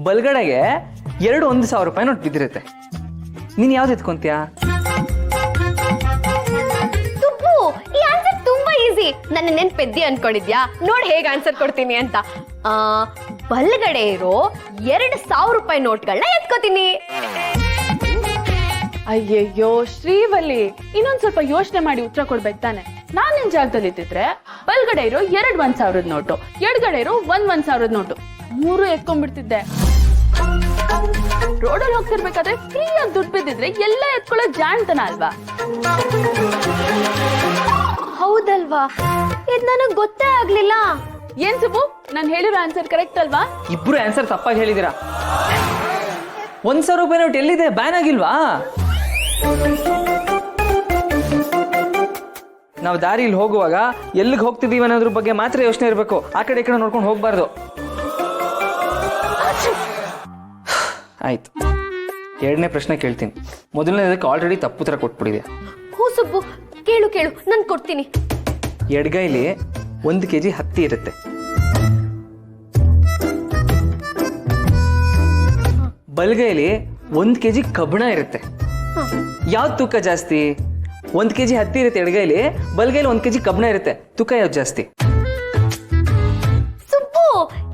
ಬಲ್ಗಡೆಗೆ 1,000 ರೂಪಾಯಿ ನೋಟ್ ಬಿದ್ದಿರುತ್ತೆ. ನೀನ್ ಯಾವ್ದು ಎತ್ಕೊಂತೀಯಾ? ಸುಬ್ಬು, ಈ ಆನ್ಸರ್ ತುಂಬಾ ಈಸಿ. ನನ್ನ ನೆನ್ಪೆದ್ದಿ ಅನ್ಕೊಂಡಿದ್ಯಾ? ನೋಡ್ ಹೇಗೆ ಆನ್ಸರ್ ಕೊಡ್ತೀನಿ ಅಂತ. ಬಲ್ಗಡೆ ಇರೋ 2,000 ರೂಪಾಯಿ ನೋಟ್ಗಳನ್ನ ಎತ್ಕೋತೀನಿ. ಅಯ್ಯಯ್ಯೋ ಶ್ರೀವಲ್ಲಿ, ಇನ್ನೊಂದ್ ಸ್ವಲ್ಪ ಯೋಚನೆ ಮಾಡಿ ಉತ್ತರ ಕೊಡ್ಬೇಕು ತಾನೆ. ನಾನ್ ನಿನ್ ಜಾಗದಲ್ಲಿ ಇದ್ದಿದ್ರೆ ಬಲ್ಗಡೆ ಇರೋ 2 1,000 ನೋಟು, ಎಡಗಡೆ ಇರೋ 1,000 ನೋಟು 3 ಎತ್ಕೊಂಡ್ಬಿಡ್ತಿದ್ದೆ. ರೋಡಲ್ಲಿ ಹೋಗ್ತಿರ್ಬೇಕಾದ್ರೆ ಫ್ರೀಯಾಗಿ ದುಡ್ಡು ಬಿದ್ದಿದ್ರೆ ಎಲ್ಲ ಎತ್ಕೊಳ್ಳೋ ಜಾಣ್ತನ ಅಲ್ವಾ? ಹೌದಲ್ವಾ? ಇದ್ ನನಗ್ ಗೊತ್ತೇ ಆಗ್ಲಿಲ್ಲ. ಏನ್ ಸುಬ್ಬು, ನಾನ್ ಹೇಳಿರೋ ಆನ್ಸರ್ ಕರೆಕ್ಟ್ ಅಲ್ವಾ? ಇಬ್ರು ಆನ್ಸರ್ ತಪ್ಪಾಗಿ ಹೇಳಿದಿರಾ. 1,000 ರೂಪಾಯಿ ನೋಟ್ ಎಲ್ಲಿದೆ? ಬ್ಯಾನ್ ಆಗಿಲ್ವಾ? ನಾವು ದಾರಿಲಿ ಹೋಗುವಾಗ ಎಲ್ಲಿಗೆ ಹೋಗ್ತಿದೀವಿ ಅನ್ನೋದ್ರ ಬಗ್ಗೆ ಮಾತ್ರ ಯೋಚನೆ ಇರಬೇಕು. ಆ ಕಡೆ ಈ ಕಡೆ ನೋಡ್ಕೊಂಡು ಹೋಗ್ಬಾರ್ದು. ಆಯ್ತು, 2ನೇ ಪ್ರಶ್ನೆ ಕೇಳ್ತೀನಿ. ಮೊದಲನೇದಕ್ಕೆ ಆಲ್ರೆಡಿ ತಪ್ಪು ಉತ್ತರ ಕೊಟ್ಬಿಟ್ಟಿದೆ. ಹೂ ಸುಬ್ಬು, ಕೇಳು ಕೇಳು, ನಾನ್ ಕೊಡ್ತೀನಿ. ಎಡಗೈಲಿ 1 kg ಹತ್ತಿ ಇರುತ್ತೆ, ಬಲಗೈಲಿ 1 kg ಕಬ್ಬಣ ಇರುತ್ತೆ. ಯಾವ್ದು ತೂಕ ಜಾಸ್ತಿ? 1 kg ಹತ್ತಿ ಇರುತ್ತೆ ಎಡಗೈಲಿ, ಬಲಗೈಲಿ 1 kg ಕಬ್ಬಣ ಇರುತ್ತೆ. ತೂಕ ಯಾವ್ದು ಜಾಸ್ತಿ? ಸುಬ್ಬು,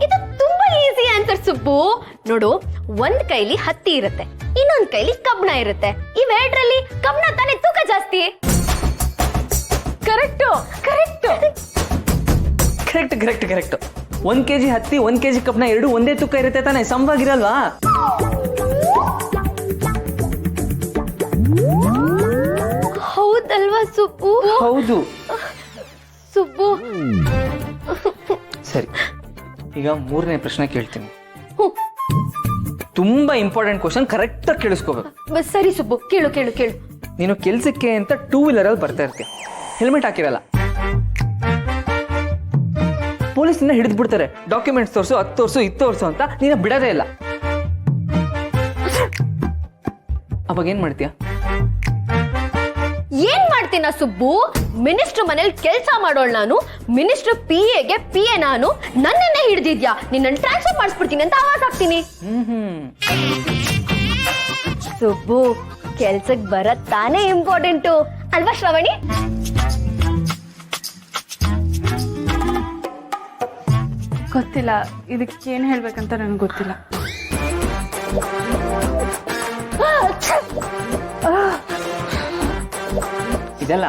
ಇದು ತುಂಬಾ ಈಸಿ ಆನ್ಸರ್ ಸುಬ್ಬು. ನೋಡು, ಒಂದ್ ಕೈಲಿ ಹತ್ತಿ ಇರುತ್ತೆ, ಇನ್ನೊಂದ್ ಕೈಲಿ ಕಬ್ಬಣ ಇರುತ್ತೆ. ಇವೆರಡರಲ್ಲಿ ಕಬ್ಬಣ ತಾನೇ ತೂಕ ಜಾಸ್ತಿ. Correct correct correct correct correct. 1 kg ಹತ್ತಿ 1 kg ಕಬ್ಬಣ ಎರಡು ಒಂದೇ ತೂಕ ಇರುತ್ತೆ ತಾನೆ, ಸಮವಾಗಿರಲ್ವಾ? ಹೌದಲ್ವಾ ಸುಬ್ಬು? ಹೌದು. ಸುಬ್ಬು, ಸರಿ, ಈಗ 3ನೇ ಪ್ರಶ್ನೆ ಕೇಳ್ತೀನಿ. ತುಂಬಾ ಇಂಪಾರ್ಟೆಂಟ್ ಕ್ವಶನ್, ಕರೆಕ್ಟ್ ಆಗಿ ಕೇಳಿಸ್ಕೋಬೇಕು. ಸರಿ ಸುಬ್ಬು, ಕೇಳು ಕೇಳು ಕೇಳು. ನೀನು ಕೆಲ್ಸಕ್ಕೆ ಅಂತ 2 ವೀಲರ್ ಅಲ್ಲಿ ಬರ್ತಾ ಇರ್ತೀಯ, ಹೆಲ್ಮೆಟ್ ಹಾಕಿರಲ್ಲ. ಪೊಲೀಸ್ ನಿನ್ನ ಹಿಡಿದು ಬಿಡ್ತಾರೆ. ಡಾಕ್ಯುಮೆಂಟ್ಸ್ ತೋರಿಸು, ಅದು ತೋರಿಸು, ಇದು ತೋರಿಸು ಅಂತ ನೀನು ಬಿಡೋದೇ ಇಲ್ಲ. ಅವಾಗ ಏನ್ ಮಾಡ್ತೀಯ? ಏನ್ ಮಾಡ್ತೀನ ಸುಬ್ಬು? ಮಿನಿಸ್ಟರ್ ಮನೇಲಿ ಕೆಲಸ ಮಾಡೋಳು ನಾನು, ಮಿನಿಸ್ಟರ್ PA ಗೆ PA ನಾನು. ನನ್ನನ್ನೇ ಹಿಡಿದಿದ್ಯಾ, ನಿನ್ನ ಟ್ರಾನ್ಸ್ಫರ್ ಮಾಡಿಸ್ಬಿಡ್ತೀನಿ ಅಂತ ಆವಾಜ್ ಹಾಕ್ತೀನಿ. ಸುಬ್ಬು, ಕೆಲ್ಸಕ್ ಬರತ್ ತಾನೇ ಇಂಪಾರ್ಟೆಂಟು ಅಲ್ವಾ ಶ್ರವಣಿ? ಗೊತ್ತಿಲ್ಲ, ಇದಕ್ಕೆ ಏನ್ ಹೇಳ್ಬೇಕಂತ ನನಗೆ ಗೊತ್ತಿಲ್ಲ. ಇದೆಲ್ಲ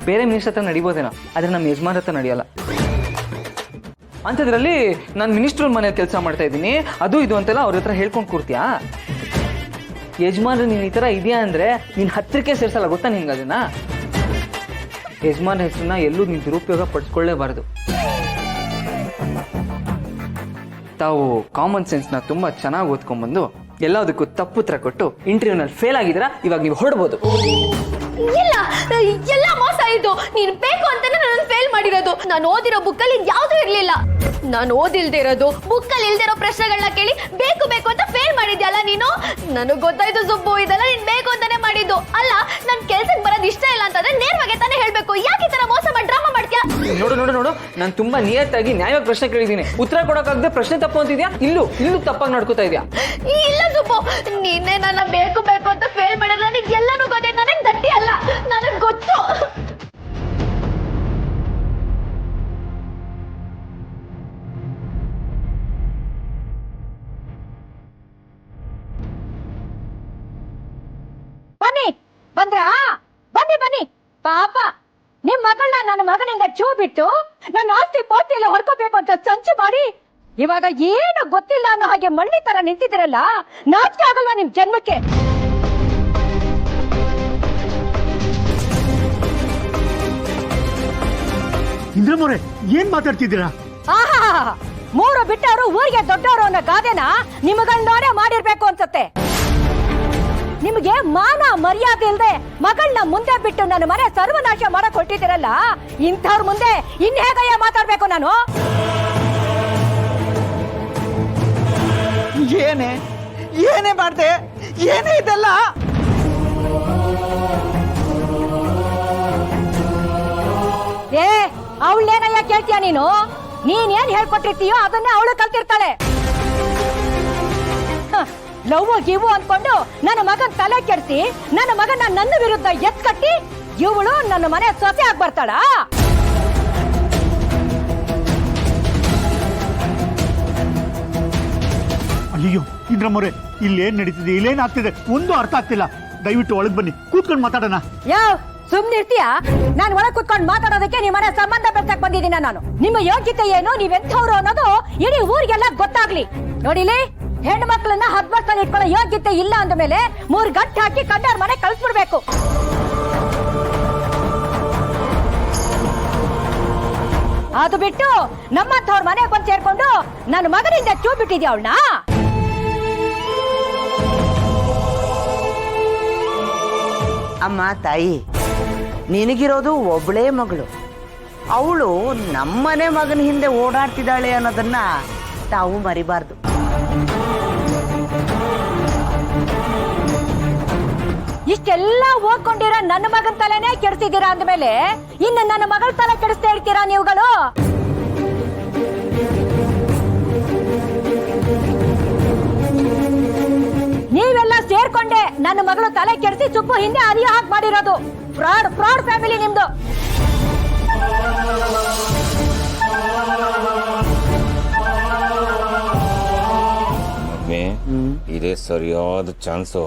ಬೇರೆ ಮಿನಿಸ್ಟರ್ ಹತ್ರ ನಡಿಬೋದೇನೋ, ಆದ್ರೆ ನಮ್ಮ ಯಜಮಾನ್ ಹತ್ರ ನಡೆಯಲ್ಲ. ಅಂಥದ್ರಲ್ಲಿ ನಾನು ಮಿನಿಸ್ಟರ್ ಮನೇಲಿ ಕೆಲಸ ಮಾಡ್ತಾ ಇದ್ದೀನಿ, ಅದು ಇದು ಅಂತೆಲ್ಲ ಅವ್ರ ಹತ್ರ ಹೇಳ್ಕೊಂಡು ಕೂರ್ತೀಯಾ? ಯಜಮಾನ್ರು ನೀನು ಈ ಥರ ಇದೆಯಾ ಅಂದರೆ ನೀನು ಹತ್ತಿರಕ್ಕೆ ಸೇರಿಸಲ್ಲ, ಗೊತ್ತಾ ನಿನ್ಗೆ ಅದನ್ನ? ಯಜಮಾನ್ ಹೆಸರನ್ನ ಎಲ್ಲೂ ನೀನು ದುರುಪಯೋಗ ಪಡಿಸ್ಕೊಳ್ಳೇಬಾರ್ದು. ತಾವು ಕಾಮನ್ ಸೆನ್ಸ್ನ ತುಂಬ ಚೆನ್ನಾಗಿ ಓದ್ಕೊಂಡ್ಬಂದು ಎಲ್ಲದಕ್ಕೂ ತಪ್ಪು ಉತ್ತರ ಕೊಟ್ಟು ಇಂಟರ್ವ್ಯೂನಲ್ಲಿ ಫೇಲ್ ಆಗಿದ್ದೀರಾ. ಇವಾಗ ನೀವು ಹೊರಡ್ಬೋದು. ಇಲ್ಲ, ಎಲ್ಲ ಮೋಸ ಇದು. ನೀನು ಬೇಕು ಅಂತಾನೆ ನನ್ನ ಫೇಲ್ ಮಾಡಿರೋದು. ನಾನು ಓದಿರೋ ಬುಕ್ಕಲ್ಲಿ ಯಾವ್ದು ಇರ್ಲಿಲ್ಲ. ನಾನು ಓದಿಲ್ದೇ ಇರೋದು, ಬುಕ್ಕಲ್ಲಿ ಇಲ್ದಿರೋ ಪ್ರಶ್ನೆಗಳನ್ನ ಕೇಳಿ ಬೇಕು ಬೇಕು ಅಂತ ಫೇಲ್ ಮಾಡಿದ್ಯಲ್ಲ ನೀನು. ನನಗ್ ಗೊತ್ತಾಯ್ತು ಸುಬ್ಬು, ಇದೆಲ್ಲ ನೀನ್ ಬೇಕು ಅಂತಾನೆ ಮಾಡಿದ್ದು ಅಲ್ಲ. ನನ್ ಕೆಲ್ಸಕ್ಕೆ ಬರೋದು ಇಷ್ಟ ಇಲ್ಲ ಅಂತಂದ್ರೆ ನೇರವಾಗಿ ತಾನೇ ಹೇಳ್ಬೇಕು. ಯಾಕೆ ಈ ತರ ಮೋಸ ಮಾಡಿ ಡ್ರಾಮಾ ಮಾಡ್ತೀಯಾ? ನೋಡು ನೋಡು ನೋಡು, ನಾನು ತುಂಬಾ ನಿಯತ್ತಾಗಿ ನ್ಯಾಯವಾಗಿ ಪ್ರಶ್ನೆ ಕೇಳಿದ್ದೀನಿ. ಉತ್ತರ ಕೊಡೋಕ್ಕಾಗದೆ ಪ್ರಶ್ನೆ ತಪ್ಪು ಅಂತಿದ್ಯಾ? ಇಲ್ಲೂ ತಪ್ಪಾಗಿ ನಡ್ಕೋತಾ ಇದೆಯಾ? ಇಲ್ಲ ಸುಬ್ಬು, ನೀನೇ ನನ್ನ ಬೇಕು ಬೇಕು ಅಂತ ಫೇಲ್ ಮಾಡಿದ್ರೆ ನನಗೆ ಎಲ್ಲಾನು ಗೊತ್ತೇ. ನನಗೆ ದಟ್ಟಿ ಅಲ್ಲ, ನನಗ್ ಗೊತ್ತು. ಬನ್ನಿ, ಬಂದ್ರಾ? ಬನ್ನಿ ಬನ್ನಿ. ಪಾಪ ನಿಮ್ ಮಗಳನ್ನ ನನ್ನ ಮಗನಿಂದ ಚೂ ಬಿಟ್ಟು ನನ್ನ ಆಸ್ತಿ ಪಾಸ್ತಿ ಎಲ್ಲ ಹೊರ್ಕೋಬೇಕು ಅಂತ ಸಂಚು ಮಾಡಿ ಇವಾಗ ಏನು ಗೊತ್ತಿಲ್ಲ ಅನ್ನೋ ಹಾಗೆ ಮಳ್ಳಿ ತರ ನಿಂತಿದ್ದೀರಲ್ಲ, ನಾಚಿಕೆ ಆಗಲ್ವಾ ನಿಮ್ ಜನ್ಮಕ್ಕೆ? ಇಂದ್ರಮೋರೆ, ಏನ್ ಮಾತಾಡ್ತಿದ್ದೀರಾ? ಆಹಾ, 3 ಬಿಟ್ಟವರು ಊರಿಗೆ ದೊಡ್ಡವರು ಅನ್ನೋ ಗಾದೆನ ನಿಮಗಳನ್ನೋರೇ ಮಾಡಿರ್ಬೇಕು ಅನ್ಸತ್ತೆ. ನಿಮಗೆ ಮಾನ ಮರ್ಯಾದೆ ಇಲ್ದೆ ಮಗಳನ್ನ ಮುಂದೆ ಬಿಟ್ಟು ನನ್ನ ಮನೆ ಸರ್ವನಾಶ ಮಾಡಕ್ ಹೊಟ್ಟಿದ್ದೀರಲ್ಲ, ಇಂಥವ್ರ ಮುಂದೆ ಇನ್ ಹೇಗಯ್ಯ ಮಾತಾಡ್ಬೇಕು ನಾನು? ಏನೇ ಮಾಡ್ದೆ? ಏನೇ ಇದೆಲ್ಲ? ಏ, ಅವಳೇನಯ್ಯ ಕೇಳ್ತೀಯ ನೀನು? ನೀನ್ ಏನ್ ಹೇಳ್ಕೊಟ್ಟಿರ್ತೀಯೋ ಅದನ್ನೇ ಅವಳು ಕಲ್ತಿರ್ತಾಳೆ. ಲವ್ ಗಿವು ಅನ್ಕೊಂಡು ನನ್ನ ಮಗನ್ ತಲೆ ಕೆಡಿಸಿ ನನ್ನ ಮಗನ ನನ್ನ ವಿರುದ್ಧ ಎತ್ಕಟ್ಟಿ ಇವಳು ನನ್ನ ಮನೆ ಸೊಸೆ ಆಗಿ ಬರ್ತಾಳ. ಅಯ್ಯೋ ಇಂದ್ರಮ್ಮವ್ರೆ, ಇಲ್ಲೇನ್ ನಡೀತಿದೆ, ಇಲ್ಲೇನ್ ಆಗ್ತಿದೆ ಒಂದು ಅರ್ಥ ಆಗ್ತಿಲ್ಲ. ದಯವಿಟ್ಟು ಒಳಗ್ ಬನ್ನಿ, ಕೂತ್ಕೊಂಡು ಮಾತಾಡೋಣ. ಯಾವ ಸುಮ್ನಿರ್ತೀಯ? ನಾನು ಒಳಗ್ ಕುತ್ಕೊಂಡು ಮಾತಾಡೋದಕ್ಕೆ ನಿಮ್ಮ ಮನೆ ಸಂಬಂಧ ಬೆಳ್ಸಕ್ ಬಂದಿದ್ದೀನ ನಾನು. ನಿಮ್ಮ ಯೋಗ್ಯತೆ ಏನು, ನೀವೆಂಥವ್ರು ಅನ್ನೋದು ಇಡೀ ಊರಿಗೆಲ್ಲ ಗೊತ್ತಾಗ್ಲಿ. ನೋಡಿಲಿ, ಹೆಣ್ಣು ಮಕ್ಕಳನ್ನ ಹದ್ಬರ್ತಲ್ಲಿ ಇಟ್ಕೊಳ್ಳೋ ಯೋಗ್ಯತೆ ಇಲ್ಲ ಅಂದ ಮೇಲೆ 3 ಗಂಟೆ ಹಾಕಿ ಕಂಡವ್ರ ಮನೆ ಕಳ್ಸ್ಬಿಡ್ಬೇಕು. ಅದು ಬಿಟ್ಟು ನಮ್ಮಂಥವ್ರ ಮನೆಗೆ ಬಂದು ಸೇರ್ಕೊಂಡು ನನ್ನ ಮಗನಿಂದ ಚೂ ಬಿಟ್ಟಿದ್ಯಾ ಅವಳನ್ನ? ಅಮ್ಮ ತಾಯಿ, ನಿನಗಿರೋದು ಒಬ್ಳೇ ಮಗಳು. ಅವಳು ನಮ್ಮನೆ ಮಗನ ಹಿಂದೆ ಓಡಾಡ್ತಿದ್ದಾಳೆ ಅನ್ನೋದನ್ನ ತಾವು ಮರಿಬಾರ್ದು. ಇಷ್ಟೆಲ್ಲ ಓದ್ಕೊಂಡಿರೋ ನನ್ನ ಮಗನ ತಲೆನೇ ಕೆಡಿಸಿದ್ದೀರಾ ಅಂದ್ಮೇಲೆ ಇನ್ನು ನನ್ನ ಮಗಳ ತಲೆ ಕೆಡಿಸ್ತಾ ಇರ್ತೀರಾ ನೀವುಗಳು? ನೀವೆಲ್ಲ ಸೇರ್ಕೊಂಡೆ ನನ್ನ ಮಗಳು ತಲೆ ಕೆಡಿಸಿ ಸುಪ್ಪು ಹಿಂದೆ ಅರಿಯ ಹಾಕಿ ಮಾಡಿರೋದು. ಫ್ರಾಡ್ ಫ್ರಾಡ್ ಫ್ಯಾಮಿಲಿ ನಿಮ್ದು. ಇದೇ ಸರಿಯಾದ ಚಾನ್ಸು.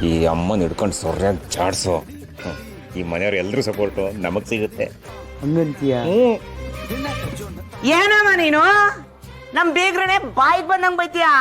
ಈ ಅಮ್ಮನ ಹಿಡ್ಕೊಂಡು ಸೊರ್ಯಾಗಿ ಜಾಡ್ಸು. ಈ ಮನೆಯವ್ರ ಎಲ್ರೂ ಸಪೋರ್ಟು ನಮಗ್ ಸಿಗುತ್ತೆ. ಏನಮ್ಮ ನೀನು ನಮ್ ಬೇಗ್ರನೆ ಬಾಯಿಗೆ ಬಂದಂಗ್ ಬೈತೀಯಾ?